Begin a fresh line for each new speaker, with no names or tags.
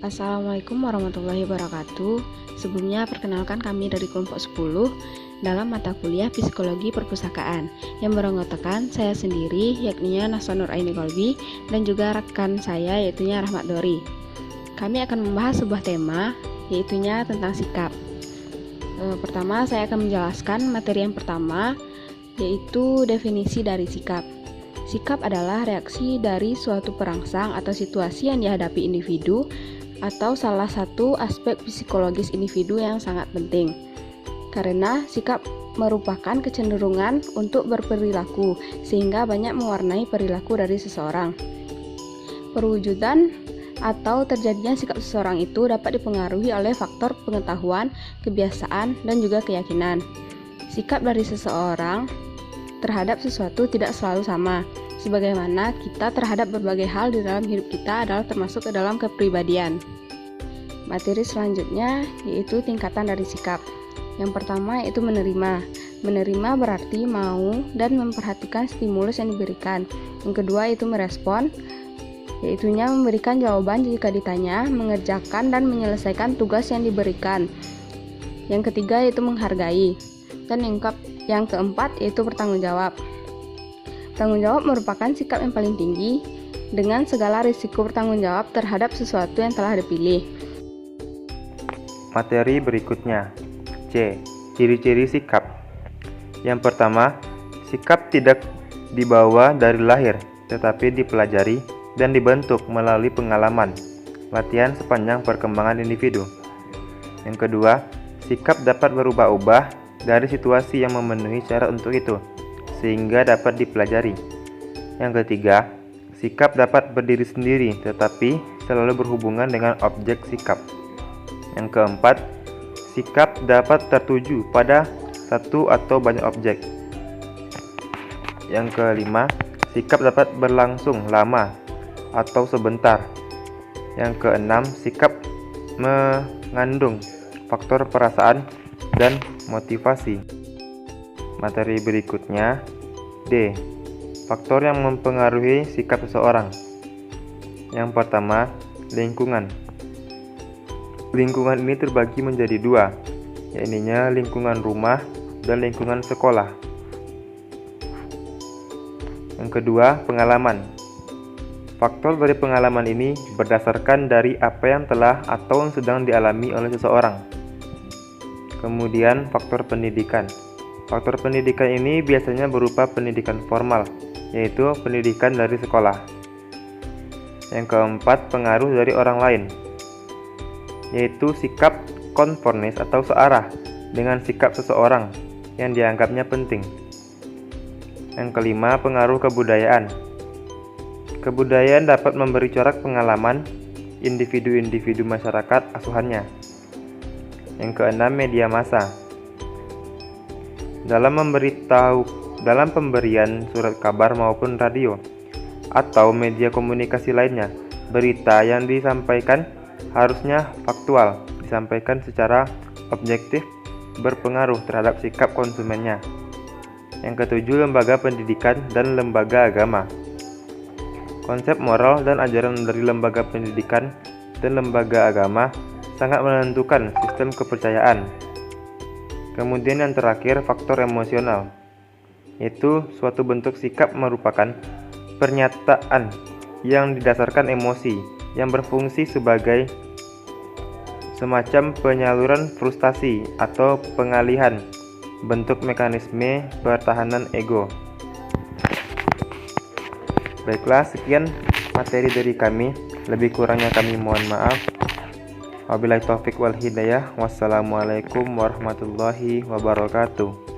Assalamualaikum warahmatullahi wabarakatuh. Sebelumnya perkenalkan kami dari kelompok 10 dalam mata kuliah Psikologi Perpustakaan yang beranggotakan saya sendiri yakni Nahsa Nur Aini Kolbi dan juga rekan saya yaitu Rahmat Dori. Kami akan membahas sebuah tema yaitunya tentang sikap. Pertama saya akan menjelaskan materi yang pertama yaitu definisi dari sikap. Sikap adalah reaksi dari suatu perangsang atau situasi yang dihadapi individu atau salah satu aspek psikologis individu yang sangat penting. Karena sikap merupakan kecenderungan untuk berperilaku sehingga banyak mewarnai perilaku dari seseorang. Perwujudan atau terjadinya sikap seseorang itu dapat dipengaruhi oleh faktor pengetahuan, kebiasaan, dan juga keyakinan. Sikap dari seseorang terhadap sesuatu tidak selalu sama, sebagaimana kita terhadap berbagai hal di dalam hidup kita adalah termasuk ke dalam kepribadian. Materi selanjutnya yaitu tingkatan dari sikap. Yang pertama yaitu menerima. Menerima berarti mau dan memperhatikan stimulus yang diberikan. Yang kedua yaitu merespon, yaitunya memberikan jawaban jika ditanya, mengerjakan dan menyelesaikan tugas yang diberikan. Yang ketiga yaitu menghargai. Dan yang keempat yaitu bertanggung jawab. Tanggung jawab merupakan sikap yang paling tinggi dengan segala risiko bertanggung jawab terhadap sesuatu yang telah dipilih.
Materi berikutnya. C. Ciri-ciri sikap. Yang pertama, sikap tidak dibawa dari lahir, tetapi dipelajari dan dibentuk melalui pengalaman, latihan sepanjang perkembangan individu. Yang kedua, sikap dapat berubah-ubah dari situasi yang memenuhi syarat untuk itu, sehingga dapat dipelajari. Yang ketiga, sikap dapat berdiri sendiri, tetapi selalu berhubungan dengan objek sikap. Yang keempat, sikap dapat tertuju pada satu atau banyak objek. Yang kelima, sikap dapat berlangsung lama atau sebentar. Yang keenam, sikap mengandung faktor perasaan dan motivasi. Materi berikutnya. D. Faktor yang mempengaruhi sikap seseorang. Yang pertama, lingkungan. Lingkungan ini terbagi menjadi dua, yaitu lingkungan rumah dan lingkungan sekolah. Yang kedua, pengalaman. Faktor dari pengalaman ini berdasarkan dari apa yang telah atau yang sedang dialami oleh seseorang. Kemudian, faktor pendidikan. Faktor pendidikan ini biasanya berupa pendidikan formal, yaitu pendidikan dari sekolah. Yang keempat, pengaruh dari orang lain, yaitu sikap konformis atau searah dengan sikap seseorang yang dianggapnya penting. Yang kelima, pengaruh kebudayaan. Kebudayaan dapat memberi corak pengalaman individu-individu masyarakat asuhannya. Yang keenam, media massa. Dalam pemberian surat kabar maupun radio atau media komunikasi lainnya, berita yang disampaikan harusnya faktual, disampaikan secara objektif, berpengaruh terhadap sikap konsumennya. Yang ketujuh, lembaga pendidikan dan lembaga agama. Konsep moral dan ajaran dari lembaga pendidikan dan lembaga agama sangat menentukan sistem kepercayaan. Kemudian yang terakhir, faktor emosional, yaitu suatu bentuk sikap merupakan pernyataan yang didasarkan emosi yang berfungsi sebagai semacam penyaluran frustasi atau pengalihan bentuk mekanisme pertahanan ego. Baiklah, sekian materi dari kami. Lebih kurangnya kami mohon maaf. Wabillahi taufik wal hidayah. Wassalamualaikum warahmatullahi wabarakatuh.